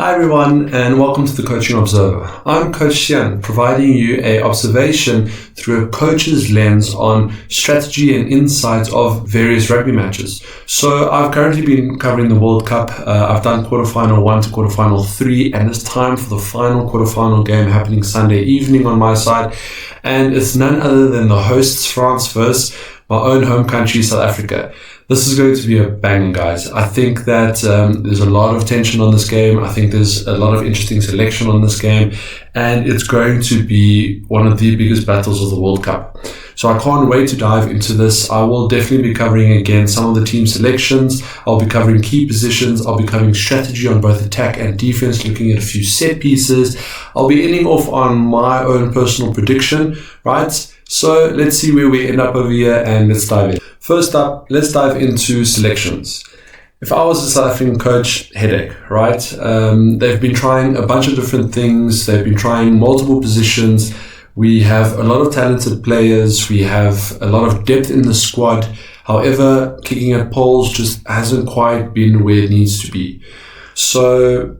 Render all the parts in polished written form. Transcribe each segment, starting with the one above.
Hi everyone, and welcome to the Coaching Observer. I'm Coach Xian, providing you an observation through a coach's lens on strategy and insights of various rugby matches. So I've currently been covering the World Cup. I've done quarterfinal 1 to quarterfinal 3, and it's time for the final quarterfinal game happening Sunday evening on my side. And it's none other than the hosts France versus my own home country, South Africa. This is going to be a bang, guys. I think that there's a lot of tension on this game. I think there's a lot of interesting selection on this game, and it's going to be one of the biggest battles of the World Cup. So I can't wait to dive into this. I will definitely be covering again some of the team selections. I'll be covering key positions. I'll be covering strategy on both attack and defense, looking at a few set pieces. I'll be ending off on my own personal prediction, right? So let's see where we end up over here, and let's dive in. First up, let's dive into selections. If I was a South African coach, headache, right? They've been trying a bunch of different things. They've been trying multiple positions. We have a lot of talented players. We have a lot of depth in the squad. However, kicking at poles just hasn't quite been where it needs to be. So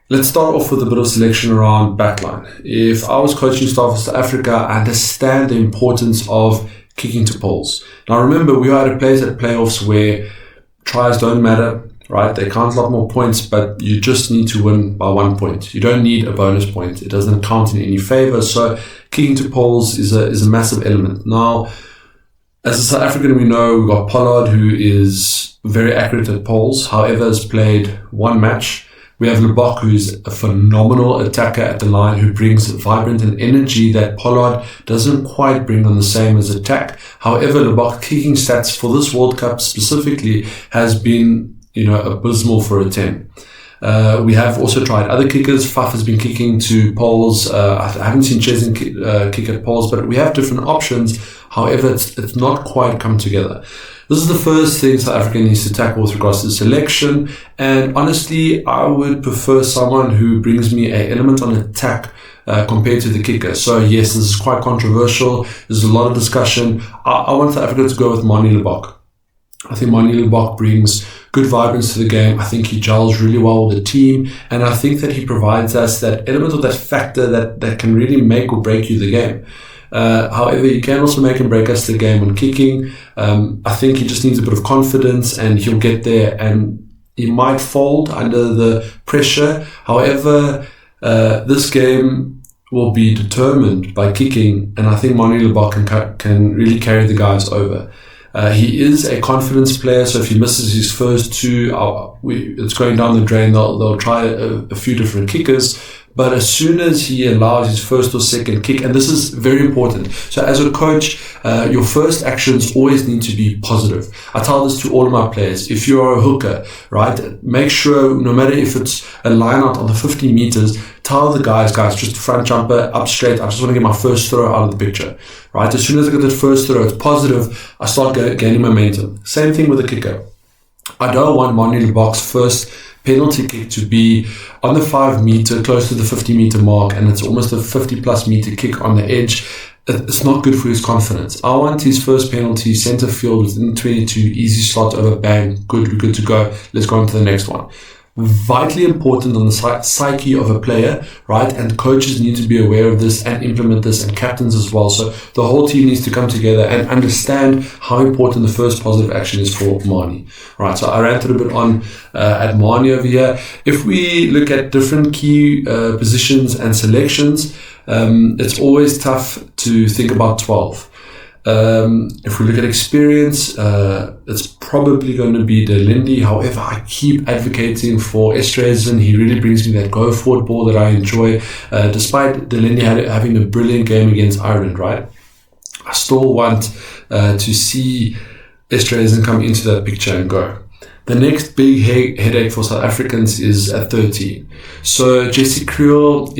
let's start off with a bit of selection around backline. If I was coaching staff of South Africa, I understand the importance of kicking to poles. Now remember, we are at a place at playoffs where tries don't matter, right? They count a lot more points, but you just need to win by 1 point. You don't need a bonus point. It doesn't count in any favor. So kicking to poles is a massive element. Now, as a South African, we know we've got Pollard, who is very accurate at poles. However, has played one match. We have Lebok, who's a phenomenal attacker at the line, who brings vibrant and energy that Pollard doesn't quite bring on the same as attack. However, Lebok kicking stats for this World Cup specifically has been, abysmal for a 10. We have also tried other kickers. Faf has been kicking to poles. I haven't seen Chesney kick at poles, but we have different options. However, it's not quite come together. This is the first thing South Africa needs to tackle with regards to selection. And honestly, I would prefer someone who brings me an element on attack compared to the kicker. So yes, this is quite controversial. There's a lot of discussion. I want South Africa to go with Manie Lebok. I think Manie Lebok brings good vibrance to the game. I think he gels really well with the team. And I think that he provides us that element or that factor that can really make or break you the game. However, you can also make and break us the game on kicking. I think he just needs a bit of confidence, and he'll get there, and he might fold under the pressure. However, this game will be determined by kicking, and I think Manie Lebok can really carry the guys over. He is a confidence player, so if he misses his first two, it's going down the drain. They'll try a few different kickers. But as soon as he allows his first or second kick, and this is very important. So as a coach, your first actions always need to be positive. I tell this to all of my players. If you're a hooker, right, make sure no matter if it's a line out on the 50 meters, tell the guys, just front jumper, up straight. I just want to get my first throw out of the picture, right? As soon as I get that first throw, it's positive. I start gaining momentum. Same thing with the kicker. I don't want Manie Lebok's first penalty kick to be on the 5 meter, close to the 50 meter mark, and it's almost a 50 plus meter kick on the edge. It's not good for his confidence. I want his first penalty, center field within 22, easy slot over, bang, good, we're good to go. Let's go on to the next one. Vitally important on the psyche of a player, right? And coaches need to be aware of this and implement this, and captains as well. So the whole team needs to come together and understand how important the first positive action is for Manie, right? So I ranted a bit on at Manie over here. If we look at different key positions and selections, it's always tough to think about 12. If we look at experience, it's probably going to be Delindi. However, I keep advocating for Esterhuizen. He really brings me that go forward ball that I enjoy. Despite Delindi having a brilliant game against Ireland, right? I still want to see Esterhuizen come into that picture and go. The next big headache for South Africans is at 13. So Jesse Kriel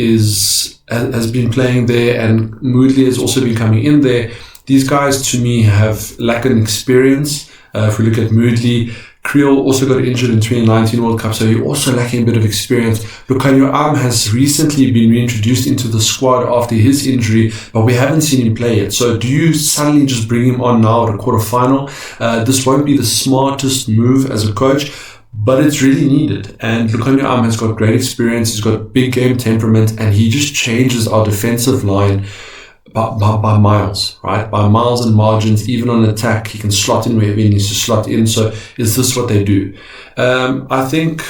has been playing there, and Moodley has also been coming in there. These guys, to me, have lack of experience. If we look at Moodley, Kriel also got injured in 2019 World Cup, so he's also lacking a bit of experience. Lucanio Am has recently been reintroduced into the squad after his injury, but we haven't seen him play yet. So do you suddenly just bring him on now at a quarterfinal? This won't be the smartest move as a coach, but it's really needed. And Lukonyo has got great experience, he's got big game temperament, and he just changes our defensive line by miles, right? By miles and margins. Even on attack, he can slot in wherever he needs to slot in. So is this what they do? I think,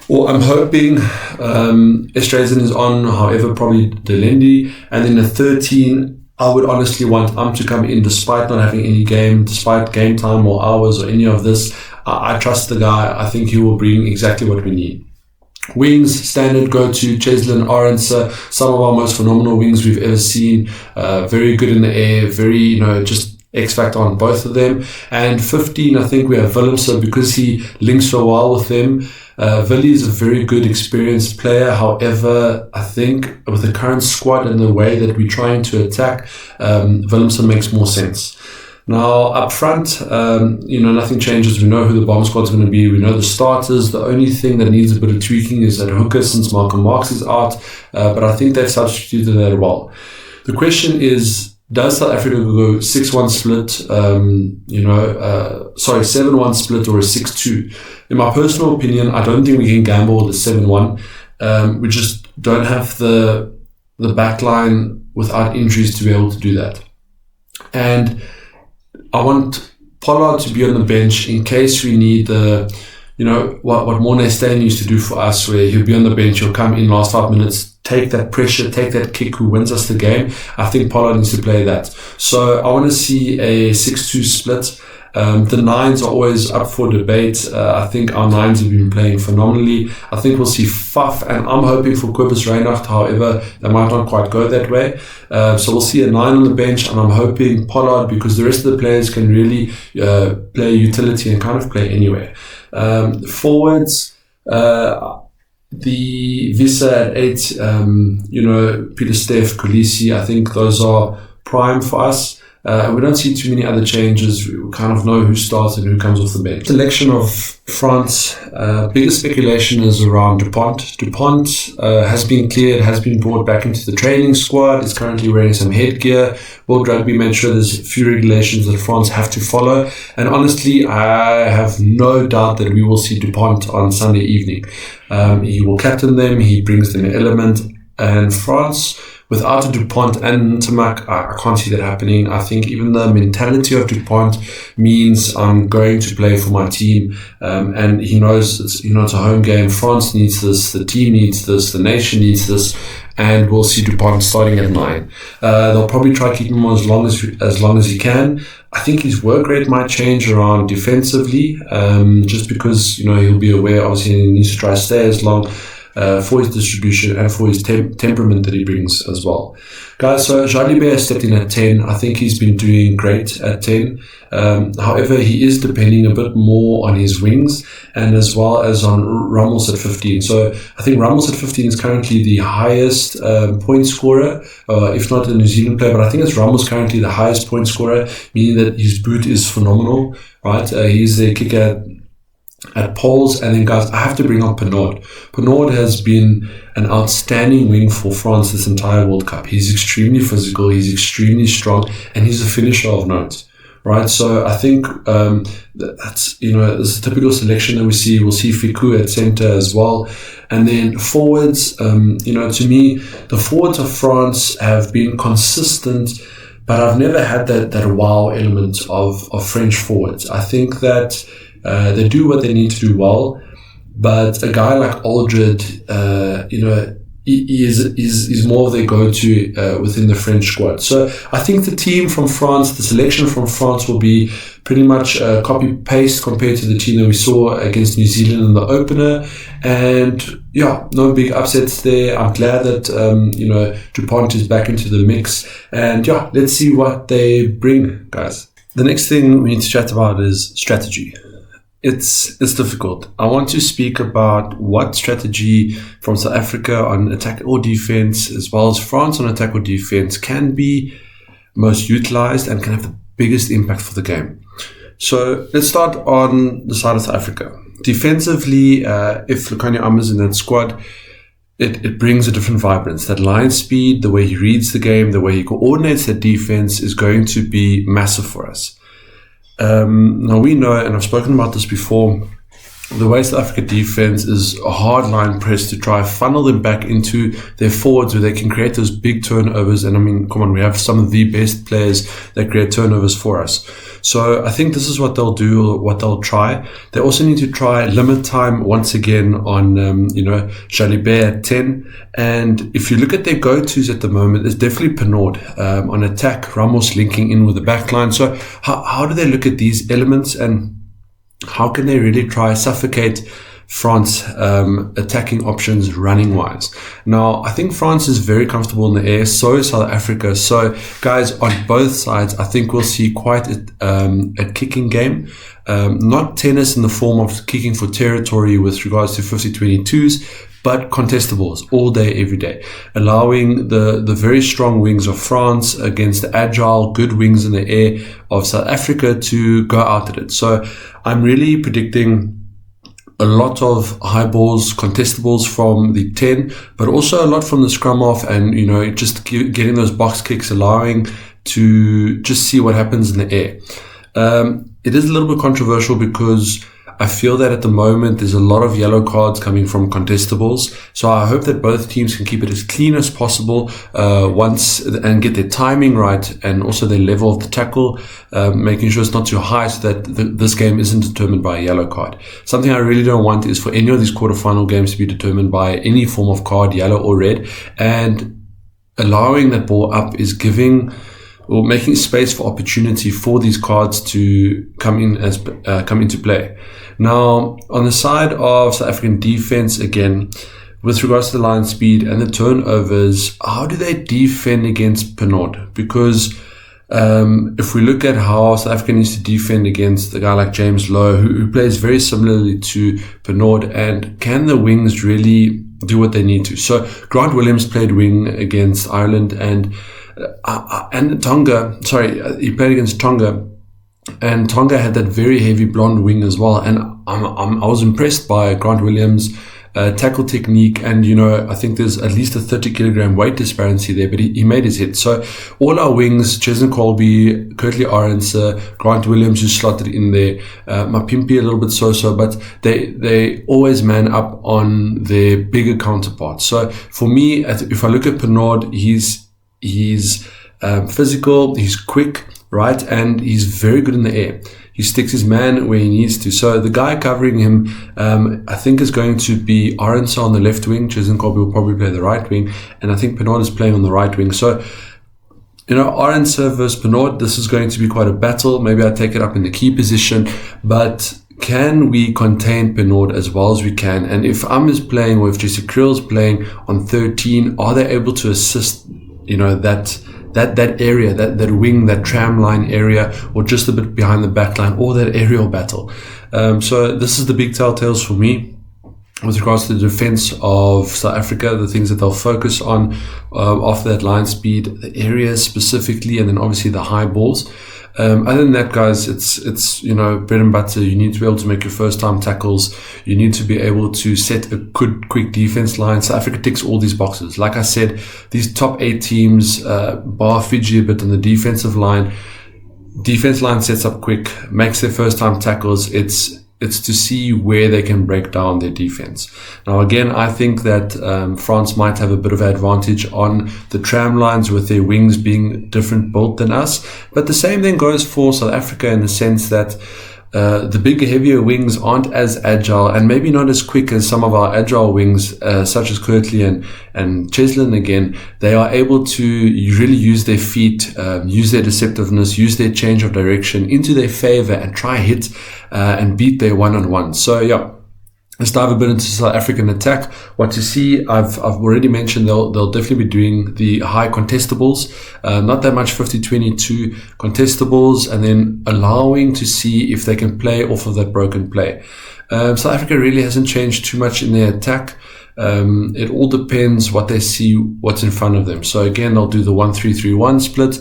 or I'm hoping, Estrazen is on, however, probably Delendi. And then the 13, I would honestly want to come in despite not having any game, despite game time or hours or any of this. I trust the guy. I think he will bring exactly what we need. Wings, standard go to Cheslin Orense, some of our most phenomenal wings we've ever seen. Very good in the air, very, just X factor on both of them. And 15, I think we have Willemse because he links so well with them. Willie is a very good, experienced player. However, I think with the current squad and the way that we're trying to attack, Willemse makes more sense. Now, up front, nothing changes. We know who the bomb squad's going to be. We know the starters. The only thing that needs a bit of tweaking is that hooker, since Malcolm Marx is out. But I think they've substituted that well. The question is, does South Africa go 6-1 split, 7-1 split or a 6-2? In my personal opinion, I don't think we can gamble with a 7-1. We just don't have the back line without injuries to be able to do that. And I want Pollard to be on the bench in case we need what Morne Steyn used to do for us, where he'll be on the bench, he'll come in last 5 minutes, take that pressure, take that kick, who wins us the game. I think Pollard needs to play that. So I want to see a 6-2 split. The nines are always up for debate. I think our nines have been playing phenomenally. I think we'll see Faf, and I'm hoping for Kobus Reinhardt. However, they might not quite go that way. So we'll see a 9 on the bench, and I'm hoping Pollard, because the rest of the players can really play utility and kind of play anywhere. Forwards, the Visa at 8, Peter Steff, Kolisi, I think those are prime for us. We don't see too many other changes. We kind of know who starts and who comes off the bench. Selection of France. Biggest speculation is around Dupont. Dupont has been cleared, has been brought back into the training squad, is currently wearing some headgear. World Rugby made sure there's a few regulations that France have to follow. And honestly, I have no doubt that we will see Dupont on Sunday evening. He will captain them, he brings them an element. And France, without a Dupont and Ntamak, I can't see that happening. I think even the mentality of Dupont means I'm going to play for my team. And he knows it's a home game. France needs this, the team needs this, the nation needs this. And we'll see Dupont starting at 9. They'll probably try to keep him on as long as he can. I think his work rate might change around defensively, just because, he'll be aware, obviously, he needs to try to stay as long. For his distribution and for his temperament that he brings as well. Guys, so Jalibert has stepped in at 10. I think he's been doing great at 10. However, he is depending a bit more on his wings and as well as on Ramos at 15. So I think Ramos at 15 is currently the highest point scorer, if not a New Zealand player, but I think it's Ramos currently the highest point scorer, meaning that his boot is phenomenal, right? He's the kicker at poles. And then, guys, I have to bring up Penard. Penard has been an outstanding wing for France this entire World Cup. He's extremely physical, he's extremely strong, and he's a finisher of note, right? So I think that's, it's a typical selection that we see. We'll see Fiku at center as well. And then forwards, to me, the forwards of France have been consistent, but I've never had that wow element of French forwards. I think that they do what they need to do well, but a guy like Aldred, he is more of their go-to within the French squad. So I think the team from France, the selection from France will be pretty much copy-paste compared to the team that we saw against New Zealand in the opener. And yeah, no big upsets there. I'm glad that, Dupont is back into the mix. And yeah, let's see what they bring, guys. The next thing we need to chat about is strategy. It's difficult. I want to speak about what strategy from South Africa on attack or defense, as well as France on attack or defense, can be most utilized and can have the biggest impact for the game. So let's start on the side of South Africa. Defensively, if Lukonyo is in that squad, it brings a different vibrance. That line speed, the way he reads the game, the way he coordinates that defense is going to be massive for us. Now we know, and I've spoken about this before, the way South Africa defense is a hard line press to try funnel them back into their forwards where they can create those big turnovers. And I mean, come on, we have some of the best players that create turnovers for us. So I think this is what they'll do, or what they'll try. They also need to try limit time once again on, Jalibert at 10. And if you look at their go-tos at the moment, it's definitely Pinot on attack, Ramos linking in with the back line. So how do they look at these elements, and how can they really try suffocate France attacking options running wise? Now, I think France is very comfortable in the air, so is South Africa. So guys, on both sides, I think we'll see quite a kicking game. Not tennis in the form of kicking for territory with regards to 50-22s, but contestables all day, every day, allowing the very strong wings of France against the agile, good wings in the air of South Africa to go out at it. So I'm really predicting a lot of high balls, contestables from the 10, but also a lot from the scrum off, and just getting those box kicks, allowing to just see what happens in the air. It is a little bit controversial because I feel that at the moment there's a lot of yellow cards coming from contestables. So I hope that both teams can keep it as clean as possible and get their timing right, and also their level of the tackle, making sure it's not too high so that this game isn't determined by a yellow card. Something I really don't want is for any of these quarterfinal games to be determined by any form of card, yellow or red. And allowing that ball up is making space for opportunity for these cards to come into play. Now, on the side of South African defense, again, with regards to the line speed and the turnovers, how do they defend against Pinot? Because if we look at how South Africa needs to defend against a guy like James Lowe, who plays very similarly to Pinot, and can the wings really do what they need to? So Grant Williams played wing against Ireland, and Tonga, he played against Tonga, and Tonga had that very heavy blonde wing as well. And I was impressed by Grant Williams' tackle technique, and I think there's at least a 30 kilogram weight disparity there, but he made his hit. So all our wings, Cheslin Colby, Kurtley Arends, Grant Williams, who slotted in there, Mapimpi a little bit so, but they always man up on their bigger counterparts. So for me, if I look at Pinot, he's physical, he's quick, right? And he's very good in the air. He sticks his man where he needs to. So the guy covering him, I think, is going to be Arends on the left wing. Cheslin Colby will probably play the right wing. And I think Pinot is playing on the right wing. So, Arends versus Pinot, this is going to be quite a battle. Maybe I take it up in the key position. But can we contain Pinot as well as we can? And if is playing, or if Jesse Kriel's playing on 13, are they able to assist, that area, that wing, that tram line area, or just a bit behind the back line, or that aerial battle? So this is the big telltales for me with regards to the defense of South Africa, the things that they'll focus on after that line speed, the areas specifically, and then obviously the high balls. Other than that, guys, it's bread and butter. You need to be able to make your first time tackles. You need to be able to set a good, quick defense line. South Africa ticks all these boxes. Like I said, these top 8 teams, bar Fiji a bit on the defensive line. Defense line sets up quick, makes their first time tackles. It's to see where they can break down their defense. Now, again, I think that France might have a bit of advantage on the tram lines with their wings being different built than us. But the same thing goes for South Africa in the sense that the bigger, heavier wings aren't as agile and maybe not as quick as some of our agile wings, such as Kurtley and Cheslin. Again, they are able to really use their feet, use their deceptiveness, use their change of direction into their favor and try hit and beat their one-on-one. So, yeah. Let's dive a bit into South African attack. What to see, I've already mentioned they'll definitely be doing the high contestables, not that much 50-22 contestables, and then allowing to see if they can play off of that broken play. South Africa really hasn't changed too much in their attack. It all depends what they see, what's in front of them. So again, they'll do the 1-3-3-1 split,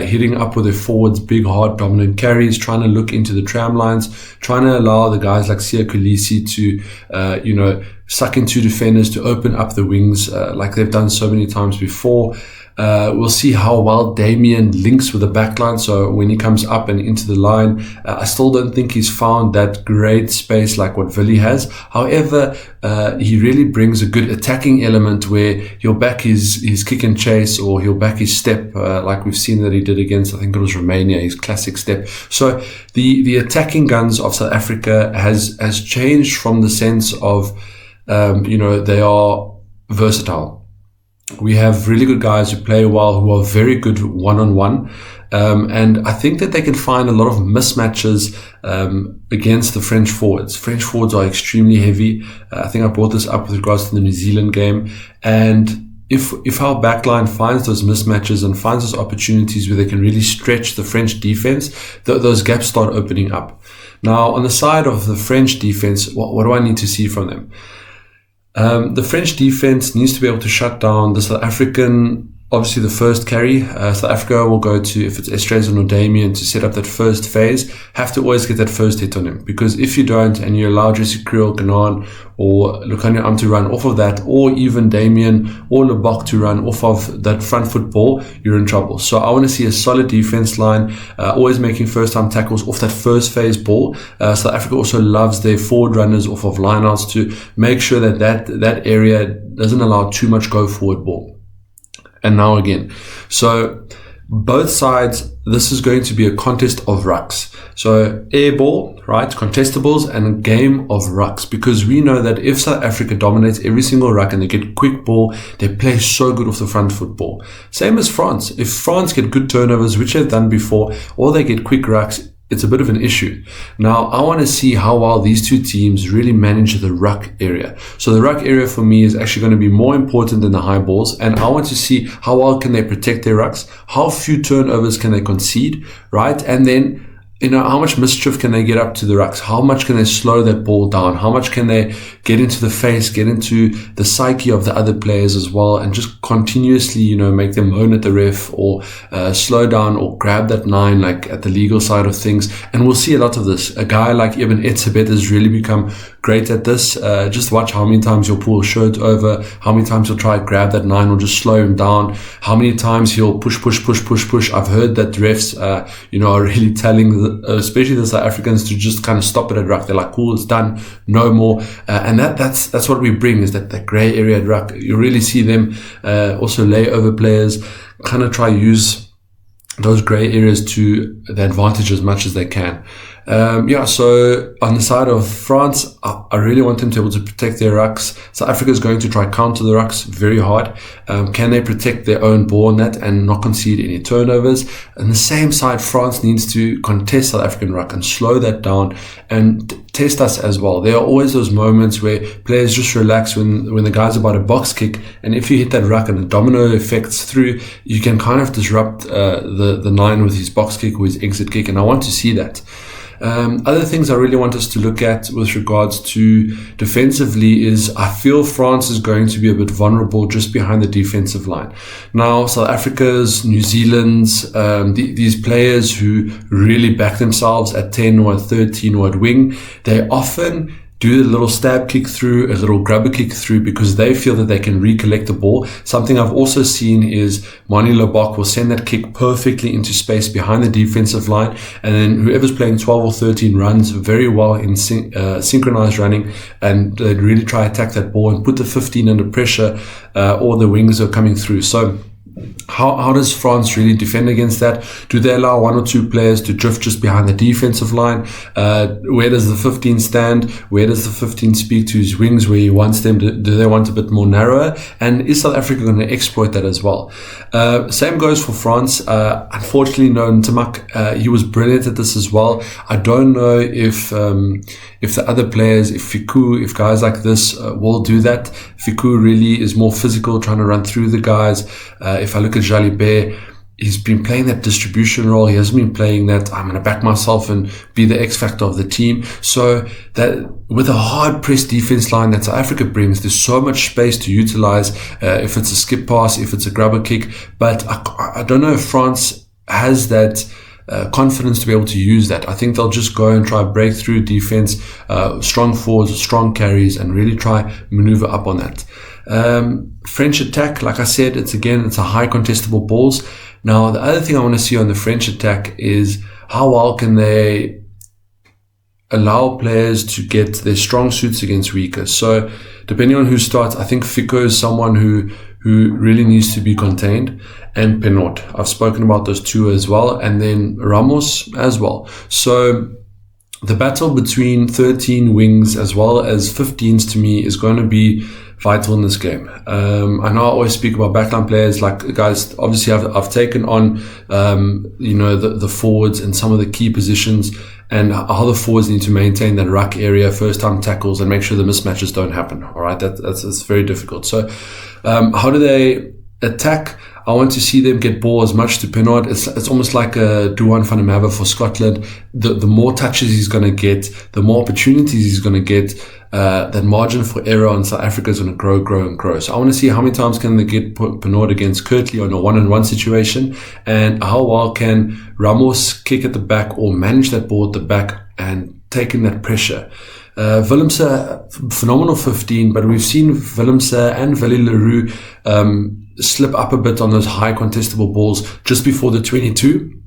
hitting up with their forwards, big, hard, dominant carries, trying to look into the tram lines, trying to allow the guys like Sia Kolisi to, suck into defenders, to open up the wings, like they've done so many times before. We'll see how well Damien links with the backline. So when he comes up and into the line, I still don't think he's found that great space like what Villy has. However, he really brings a good attacking element where he'll back his kick and chase, or he'll back his step, like we've seen that he did against, I think it was Romania, his classic step. So the attacking guns of South Africa has changed from the sense of, they are versatile. We have really good guys who play well, who are very good one-on-one. And I think that they can find a lot of mismatches against the French forwards. French forwards are extremely heavy. I think I brought this up with regards to the New Zealand game. And if our backline finds those mismatches and finds those opportunities where they can really stretch the French defense, those gaps start opening up. Now, on the side of the French defense, what do I need to see from them? The French defense needs to be able to shut down the South African, obviously the first carry. South Africa will go to, if it's Estreza or Damien, to set up that first phase, have to always get that first hit on him. Because if you don't, and you allow Jesse Kriel, Ganan, or Lukhanyo Am to run off of that, or even Damien or Lebok to run off of that front foot ball, you're in trouble. So I want to see a solid defense line, always making first-time tackles off that first phase ball. South Africa also loves their forward runners off of lineouts to make sure that area doesn't allow too much go forward ball. And now again. So both sides, this is going to be a contest of rucks. So air ball, right, contestables, and a game of rucks. Because we know that if South Africa dominates every single ruck and they get quick ball, they play so good off the front football. Same as France. If France get good turnovers, which they've done before, or they get quick rucks, it's a bit of an issue. Now, I want to see how well these two teams really manage the ruck area. So the ruck area for me is actually going to be more important than the high balls. And I want to see how well can they protect their rucks, how few turnovers can they concede, right? And then, how much mischief can they get up to the rucks? How much can they slow that ball down? How much can they get into the face, get into the psyche of the other players as well, and just continuously, make them moan at the ref, or slow down, or grab that 9, like at the legal side of things. And we'll see a lot of this. A guy like Eben Etzebeth has really become great at this. Just watch how many times he'll pull a shirt over, how many times he'll try to grab that 9 or just slow him down, how many times he'll push. I've heard that refs, are really telling especially the South Africans to just kind of stop it at ruck. They're like, cool, it's done, no more. And that's what we bring, is that grey area at ruck. You really see them also lay over players, kind of try use those grey areas to the advantage as much as they can. So on the side of France, I really want them to be able to protect their rucks. South Africa is going to try counter the rucks very hard. Can they protect their own ball net and not concede any turnovers? On the same side, France needs to contest South African ruck and slow that down and test us as well. There are always those moments where players just relax when the guy's about a box kick, and if you hit that ruck and the domino effects through, you can kind of disrupt the 9 with his box kick or his exit kick, and I want to see that. Other things I really want us to look at with regards to defensively is I feel France is going to be a bit vulnerable just behind the defensive line. Now, South Africa's, New Zealand's, these players who really back themselves at 10 or at 13 or at wing, they often do a little stab kick through, a little grubber kick through, because they feel that they can recollect the ball. Something I've also seen is Manie Lebok will send that kick perfectly into space behind the defensive line, and then whoever's playing 12 or 13 runs very well in synchronized running, and they really try to attack that ball and put the 15 under pressure, or the wings are coming through. So how does France really defend against that? Do they allow 1 or 2 players to drift just behind the defensive line? Where does the 15 stand? Where does the 15 speak to his wings where he wants them? Do they want a bit more narrower? And is South Africa going to exploit that as well? Same goes for France. Unfortunately, no, Ntamak, he was brilliant at this as well. I don't know if the other players, if Fiku, if guys like this will do that. Fiku really is more physical, trying to run through the guys. If I look at Jalibert, he's been playing that distribution role. He hasn't been playing that I'm going to back myself and be the X factor of the team. So that with a hard pressed defense line that South Africa brings, there's so much space to utilize. If it's a skip pass, if it's a grubber kick, but I don't know if France has that confidence to be able to use that. I think they'll just go and try break through defense, strong forwards, strong carries, and really try maneuver up on that. French attack, like I said, it's a high contestable balls. Now, the other thing I want to see on the French attack is how well can they allow players to get their strong suits against weaker. So depending on who starts, I think Fico is someone who really needs to be contained, and Penot. I've spoken about those two as well, and then Ramos as well. So the battle between 13 wings as well as 15s to me is going to be vital in this game. I know I always speak about backline players, like guys, obviously I've taken on, the forwards and some of the key positions and how the forwards need to maintain that ruck area, first time tackles, and make sure the mismatches don't happen. All right. That's very difficult. So, how do they attack? I want to see them get ball as much to Penot. It's almost like a Duan van der Merwe for Scotland. The more touches he's going to get, the more opportunities he's going to get, that margin for error in South Africa is going to grow. So I want to see how many times can they get Penot against Kirtley on a one-on-one situation, and how well can Ramos kick at the back or manage that ball at the back and take in that pressure. Willemse, phenomenal 15, but we've seen Willemse and Willie Leroux slip up a bit on those high contestable balls just before the 22.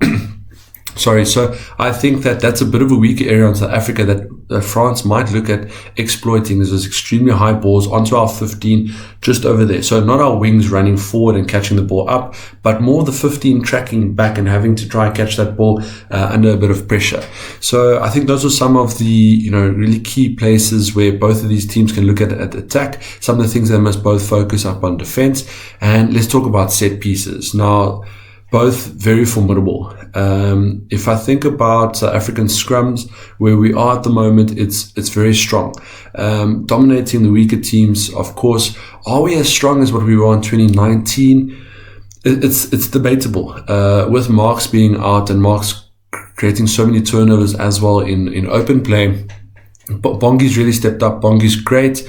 Sorry, so I think that's a bit of a weaker area in South Africa that France might look at exploiting. There's those extremely high balls onto our 15, just over there. So not our wings running forward and catching the ball up, but more the 15 tracking back and having to try and catch that ball under a bit of pressure. So I think those are some of the really key places where both of these teams can look at attack. Some of the things they must both focus up on defense. And let's talk about set pieces. Now, both very formidable. If I think about South African scrums, where we are at the moment, it's very strong. Dominating the weaker teams, of course. Are we as strong as what we were in 2019? It's debatable. With Marks being out and Marks creating so many turnovers as well in open play, Bongi's really stepped up. Bongi's great.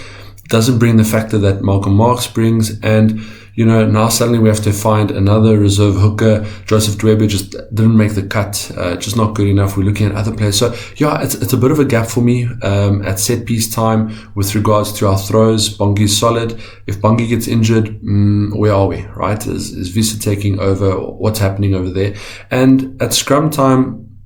Doesn't bring the factor that Malcolm Marks brings, and now suddenly we have to find another reserve hooker. Joseph Dwebe just didn't make the cut, just not good enough. We're looking at other players. So yeah, it's a bit of a gap for me at set piece time with regards to our throws. Bongi's solid. If Bongi gets injured, where are we, right? Is Visa taking over? What's happening over there? And at scrum time,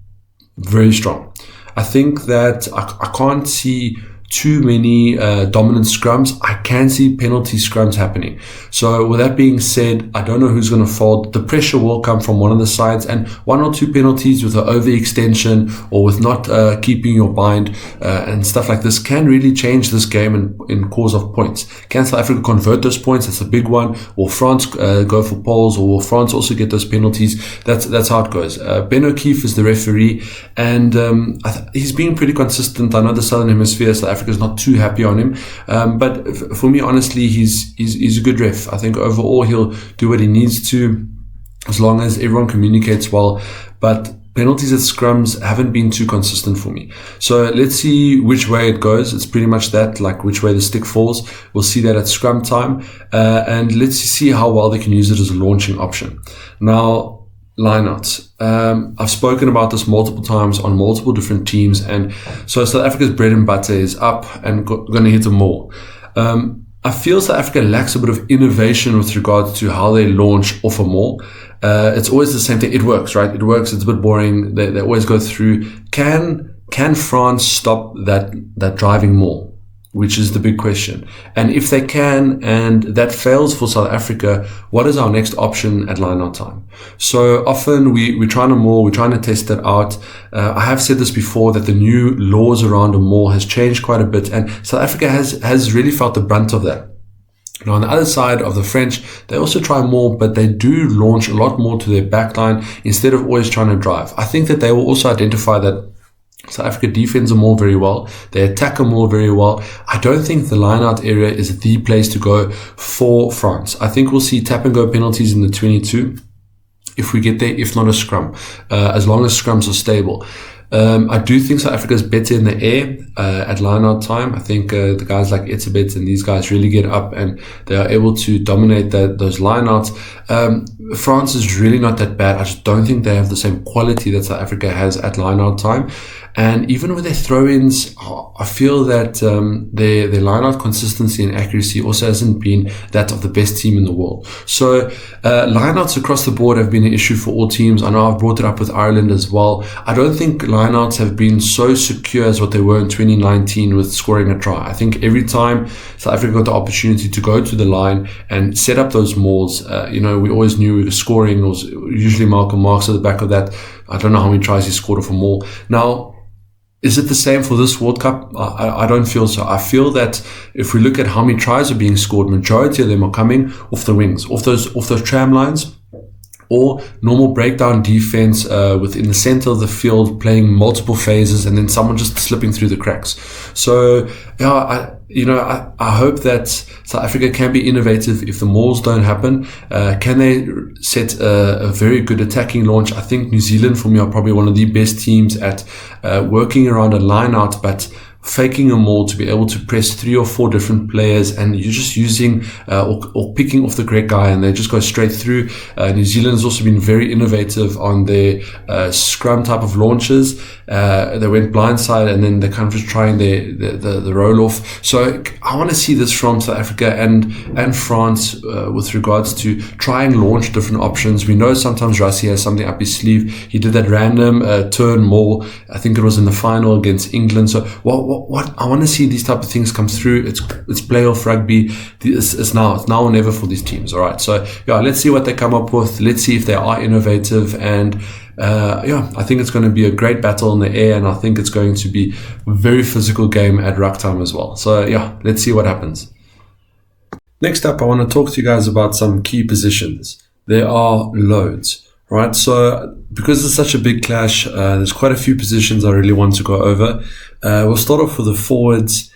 very strong. I think that I can't see too many dominant scrums. I can see penalty scrums happening. So with that being said, I don't know who's going to fold. The pressure will come from one of the sides, and one or two penalties with an overextension or with not keeping your bind and stuff like this can really change this game in cause of points. Can South Africa convert those points? That's a big one. Will France go for poles, or will France also get those penalties? That's how it goes. Ben O'Keefe is the referee, and he's been pretty consistent. I know the Southern Hemisphere, South Africa's not too happy on him, but for me, honestly, he's a good ref. I think overall he'll do what he needs to, as long as everyone communicates well. But penalties at scrums haven't been too consistent for me. So let's see which way it goes. It's pretty much that, like which way the stick falls. We'll see that at scrum time, and let's see how well they can use it as a launching option. Now, lineouts. I've spoken about this multiple times on multiple different teams, and so South Africa's bread and butter is up and going to hit them more. I feel South Africa lacks a bit of innovation with regards to how they launch off a maul. It's always the same thing. It works, right? It works. It's a bit boring. They always go through. Can France stop that driving maul? Which is the big question. And if they can, and that fails for South Africa, what is our next option at line-out time? So often we're trying to maul, we're trying to test that out. I have said this before, that the new laws around a maul has changed quite a bit, and South Africa has really felt the brunt of that. Now, on the other side of the French, they also try more, but they do launch a lot more to their backline instead of always trying to drive. I think that they will also identify that South Africa defends them all very well. They attack them all very well. I don't think the line-out area is the place to go for France. I think we'll see tap-and-go penalties in the 22 if we get there, if not a scrum, as long as scrums are stable. I do think South Africa is better in the air at line-out time. I think the guys like Etzebeth and these guys really get up and they are able to dominate those line-outs. France is really not that bad. I just don't think they have the same quality that South Africa has at line-out time. And even with their throw-ins, I feel that their line-out consistency and accuracy also hasn't been that of the best team in the world. So line-outs across the board have been an issue for all teams. I know I've brought it up with Ireland as well. I don't think line-outs have been so secure as what they were in 2019 with scoring a try. I think every time South Africa got the opportunity to go to the line and set up those mauls, we always knew we were scoring. It was usually Malcolm Marx at the back of that. I don't know how many tries he scored off a maul. Now, is it the same for this World Cup? I don't feel so. I feel that if we look at how many tries are being scored, majority of them are coming off the wings, off those tram lines, or normal breakdown defense within the center of the field, playing multiple phases, and then someone just slipping through the cracks. So, I hope that South Africa can be innovative if the mauls don't happen. Can they set a very good attacking launch? I think New Zealand, for me, are probably one of the best teams at working around a line-out, but faking a maul to be able to press 3 or 4 different players, and you're just using or picking off the correct guy, and they just go straight through. New Zealand has also been very innovative on their scrum type of launches. They went blindside, and then they're kind of just trying the roll off. So I want to see this from South Africa and France with regards to try and launch different options. We know sometimes Rassie has something up his sleeve. He did that random turn maul. I think it was in the final against England. So what I want to see these type of things come through. It's playoff rugby. It's now or never for these teams. All right. So let's see what they come up with. Let's see if they are innovative, and I think it's going to be a great battle in the air, and I think it's going to be a very physical game at ruck time as well. So let's see what happens. Next up, I want to talk to you guys about some key positions. There are loads. Right, so because it's such a big clash, there's quite a few positions I really want to go over. We'll start off with the forwards,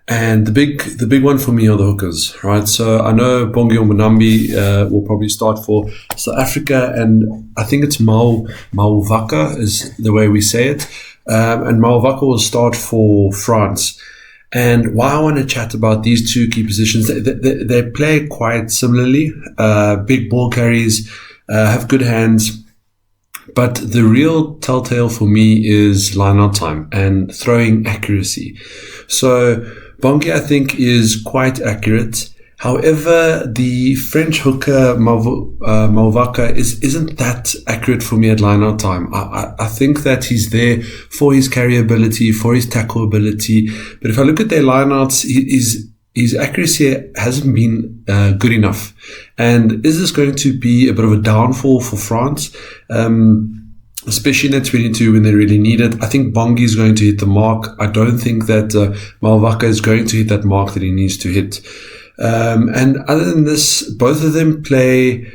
and the big one for me are the hookers. Right, so I know Bongi Mbonambi will probably start for South Africa, and I think it's Mauvaka is the way we say it, and Mauvaka will start for France. And why I want to chat about these two key positions, they play quite similarly. Big ball carries. Have good hands, but the real telltale for me is line-out time and throwing accuracy. So Bongi, I think, is quite accurate. However, the French hooker Mauvaka isn't that accurate for me at line-out time. I think that he's there for his carry ability, for his tackle ability, but if I look at their line-outs, his accuracy hasn't been good enough. And is this going to be a bit of a downfall for France? Especially in that 22 when they really need it. I think Bongi is going to hit the mark. I don't think that Mauvaka is going to hit that mark that he needs to hit. And other than this, both of them play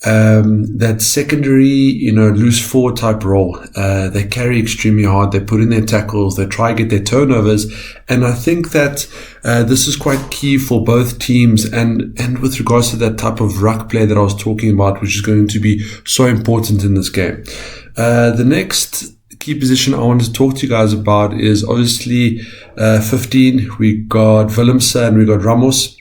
that secondary, loose forward type role. They carry extremely hard. They put in their tackles. They try to get their turnovers. And I think that this is quite key for both teams. And with regards to that type of ruck play that I was talking about, which is going to be so important in this game. The next key position I want to talk to you guys about is obviously 15. We got Willemse and we got Ramos.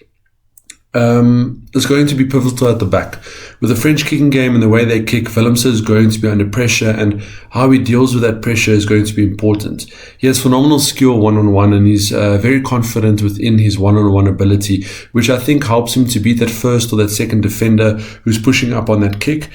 It's going to be pivotal at the back. With the French kicking game and the way they kick, Willemse is going to be under pressure, and how he deals with that pressure is going to be important. He has phenomenal skill one-on-one, and he's very confident within his one-on-one ability, which I think helps him to beat that first or that second defender who's pushing up on that kick.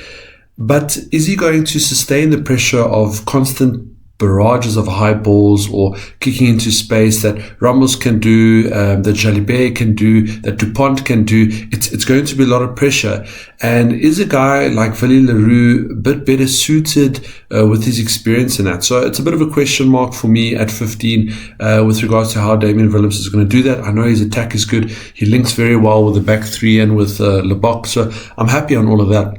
But is he going to sustain the pressure of constant barrages of high balls or kicking into space that Ramos can do, that Jalibert can do, that Dupont can do? It's going to be a lot of pressure. And is a guy like Willie Leroux a bit better suited with his experience in that? So it's a bit of a question mark for me at 15 with regards to how Damien Willemse is going to do that. I know his attack is good. He links very well with the back three and with Lebok. So I'm happy on all of that.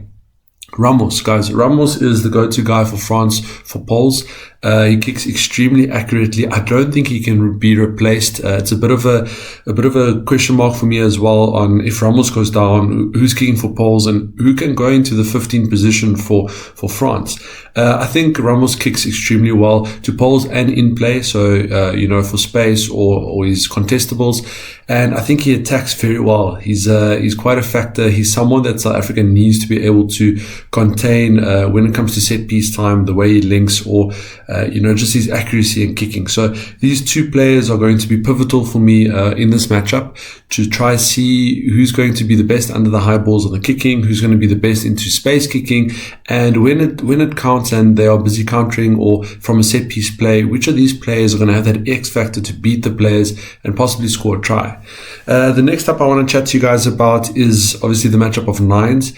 Ramos, guys. Ramos is the go-to guy for France for poles. He kicks extremely accurately. I don't think he can be replaced. It's a bit of a question mark for me as well on if Ramos goes down, who's kicking for poles and who can go into the 15th position for France. I think Ramos kicks extremely well to poles and in play. So, for space or his contestables. And I think he attacks very well. He's quite a factor. He's someone that South Africa needs to be able to contain when it comes to set piece time, the way he links, or just his accuracy and kicking. So these two players are going to be pivotal for me in this matchup to try see who's going to be the best under the high balls on the kicking, who's going to be the best into space kicking, and when it counts and they are busy countering or from a set piece play, which of these players are going to have that X factor to beat the players and possibly score a try. The next up I want to chat to you guys about is obviously the matchup of nines.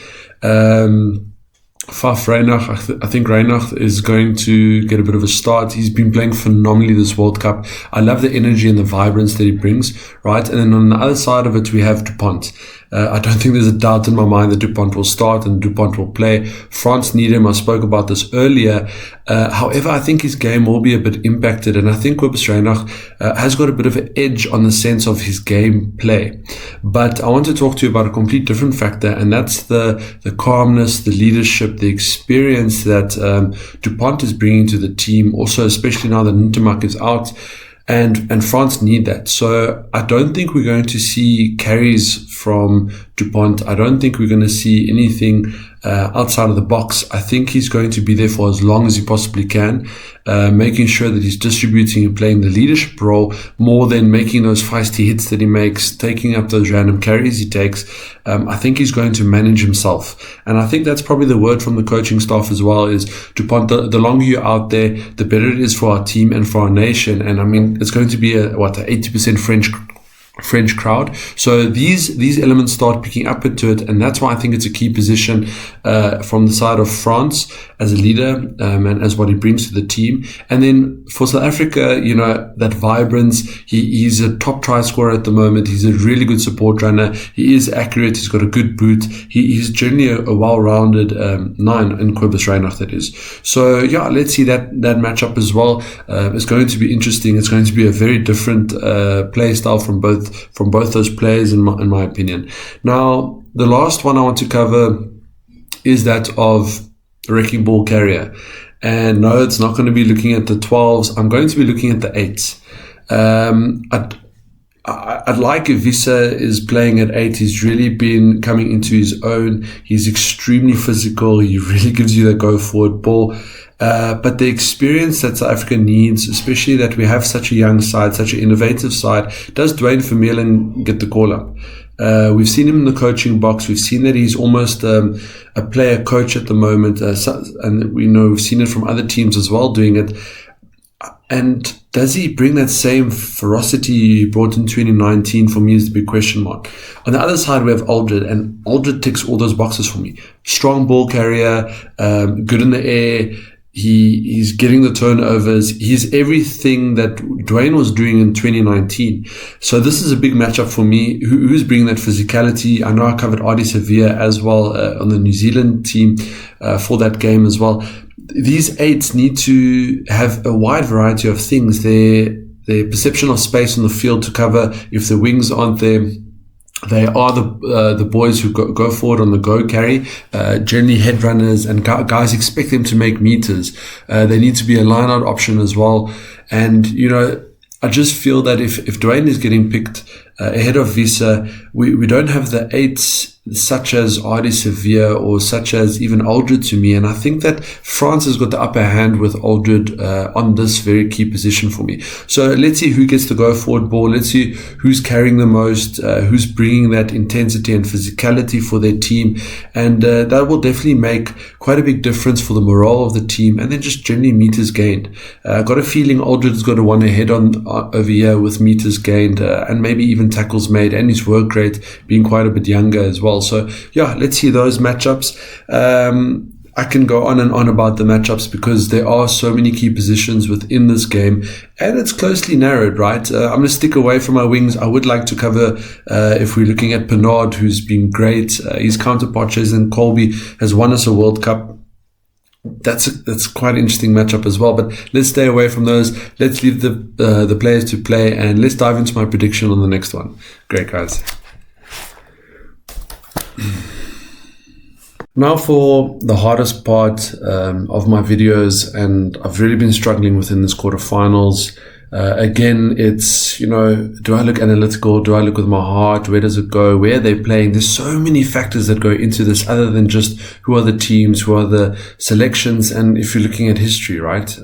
Faf Reinach, I think Reinach is going to get a bit of a start. He's been playing phenomenally this World Cup. I love the energy and the vibrance that he brings, right? And then on the other side of it, we have Dupont. I don't think there's a doubt in my mind that Dupont will start and Dupont will play. France need him. I spoke about this earlier. However, I think his game will be a bit impacted, and I think Kobus Reinach has got a bit of an edge on the sense of his game play. But I want to talk to you about a complete different factor, and that's the calmness, the leadership, the experience that Dupont is bringing to the team. Also, especially now that Ntamak is out. And France need that. So I don't think we're going to see carries from Dupont. I don't think we're going to see anything outside of the box. I think he's going to be there for as long as he possibly can, making sure that he's distributing and playing the leadership role more than making those feisty hits that he makes, taking up those random carries he takes. I think he's going to manage himself. And I think that's probably the word from the coaching staff as well is, Dupont, the longer you're out there, the better it is for our team and for our nation. And I mean, it's going to be a 80% French crowd. So these elements start picking up into it, and that's why I think it's a key position from the side of France as a leader and as what he brings to the team. And then for South Africa, that vibrance. He's a top try scorer at the moment. He's a really good support runner. He is accurate. He's got a good boot. He's generally a well-rounded nine in Kobus Reinach, that is. So yeah, let's see that matchup as well. It's going to be interesting. It's going to be a very different play style from both those players, in my opinion. Now, the last one I want to cover is that of a wrecking ball carrier. And no, it's not going to be looking at the 12s. I'm going to be looking at the 8s. I'd like if Visa is playing at 8. He's really been coming into his own. He's extremely physical. He really gives you the go forward ball. But the experience that South Africa needs, especially that we have such a young side, such an innovative side, does Dwayne Vermeulen get the call up? We've seen him in the coaching box. We've seen that he's almost a player coach at the moment. And we know we've seen it from other teams as well doing it. And does he bring that same ferocity he brought in 2019? For me is the big question mark. On the other side, we have Aldred, and Aldred ticks all those boxes for me. Strong ball carrier, good in the air. He's getting the turnovers. He's everything that Dwayne was doing in 2019. So this is a big matchup for me. Who's bringing that physicality? I know I covered Ardie Sevilla as well on the New Zealand team for that game as well. These 8s need to have a wide variety of things. Their perception of space on the field to cover. If the wings aren't there, they are the boys who go forward on the go carry, generally head runners, and guys expect them to make meters. They need to be a line-out option as well. And, I just feel that if Dwayne is getting picked ahead of Visa, we don't have the 8s such as Ardie Sevilla or such as even Aldred to me. And I think that France has got the upper hand with Aldred on this very key position for me. So let's see who gets the go forward ball. Let's see who's carrying the most, who's bringing that intensity and physicality for their team. And that will definitely make quite a big difference for the morale of the team, and then just generally meters gained. I've got a feeling Aldred's got a one ahead on over here with meters gained and maybe even tackles made, and his work rate being quite a bit younger as well. So yeah, let's see those matchups. I can go on and on about the matchups because there are so many key positions within this game, and it's closely narrowed, right? I'm going to stick away from my wings. I would like to cover, if we're looking at Bernard, who's been great. His counterpart, Jason Colby, has won us a World Cup. That's quite an interesting matchup as well, but let's stay away from those. Let's leave the players to play, and let's dive into my prediction on the next one. Great, guys. Now for the hardest part of my videos, and I've really been struggling within this quarterfinals. Again, it's, do I look analytical? Do I look with my heart? Where does it go? Where are they playing? There's so many factors that go into this other than just who are the teams, who are the selections, and if you're looking at history, right?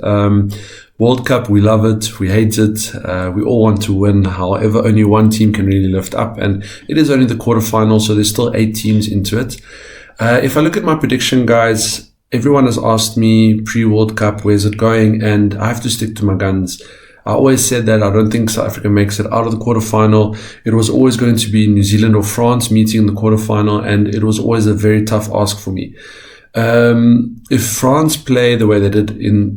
World Cup, we love it, we hate it, we all want to win. However, only one team can really lift up, and it is only the quarterfinal, so there's still 8 teams into it. If I look at my prediction, guys, everyone has asked me pre-World Cup, where's it going? And I have to stick to my guns. I always said that I don't think South Africa makes it out of the quarterfinal. It was always going to be New Zealand or France meeting in the quarterfinal, and it was always a very tough ask for me. If France play the way they did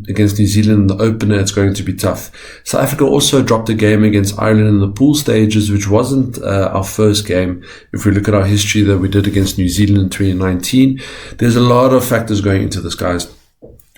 against New Zealand in the opener, it's going to be tough. South Africa also dropped a game against Ireland in the pool stages, which wasn't our first game. If we look at our history that we did against New Zealand in 2019, there's a lot of factors going into this, guys.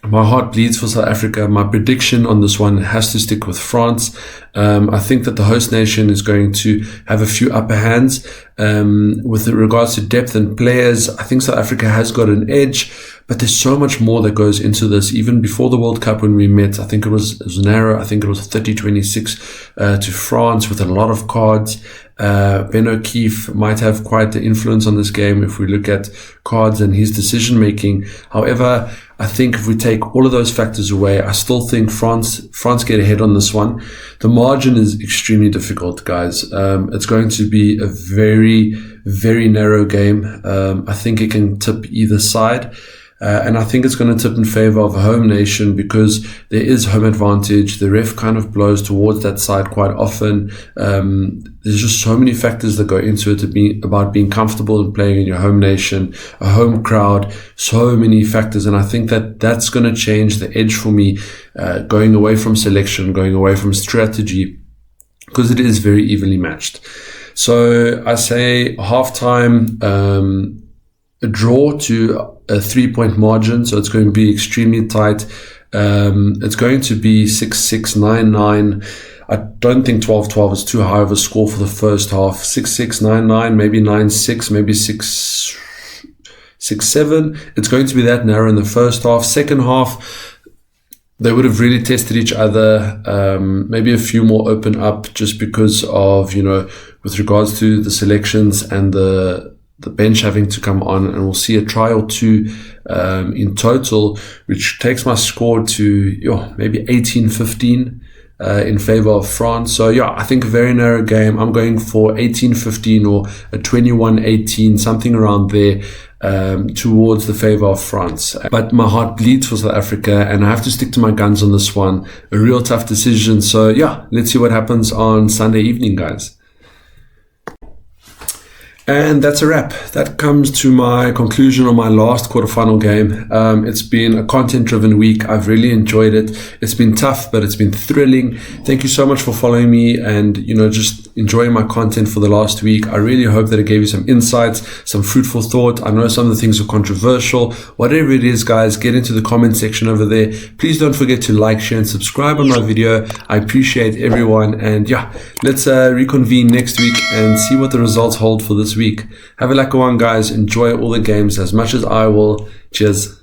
My heart bleeds for South Africa. My prediction on this one has to stick with France. I think that the host nation is going to have a few upper hands. With regards to depth and players, I think South Africa has got an edge, but there's so much more that goes into this. Even before the World Cup when we met, I think it was narrow. I think it was 30-26 to France with a lot of cards. Ben O'Keefe might have quite the influence on this game if we look at cards and his decision making. However, I think if we take all of those factors away, I still think France get ahead on this one. The margin is extremely difficult, guys. It's going to be a very, very narrow game. I think it can tip either side. And I think it's going to tip in favor of a home nation because there is home advantage. The ref kind of blows towards that side quite often. There's just so many factors that go into it about being comfortable and playing in your home nation, a home crowd, so many factors. And I think that that's going to change the edge for me, going away from selection, going away from strategy, because it is very evenly matched. So I say halftime, a draw to a 3-point margin, so it's going to be extremely tight. It's going to be 6-6, 9-9. I don't think 12-12 is too high of a score for the first half. 6-6, 9-9, maybe 9-6, maybe 6-7. It's going to be that narrow in the first half. Second half, they would have really tested each other. Maybe a few more open up just because of, with regards to the selections and the bench having to come on, and we'll see a try or two in total, which takes my score to maybe 18-15 in favor of France. So I think a very narrow game. I'm going for 18-15 or a 21-18, something around there, towards the favor of France. But my heart bleeds for South Africa, and I have to stick to my guns on this one. A real tough decision. So let's see what happens on Sunday evening, guys. And that's a wrap. That comes to my conclusion on my last quarterfinal game. It's been a content-driven week. I've really enjoyed it. It's been tough, but it's been thrilling. Thank you so much for following me and, just enjoying my content for the last week. I really hope that it gave you some insights, some fruitful thought. I know some of the things are controversial. Whatever it is, guys, get into the comment section over there. Please don't forget to like, share, and subscribe on my video. I appreciate everyone. And let's reconvene next week and see what the results hold for this week. Have a lucky one, guys. Enjoy all the games as much as I will. Cheers.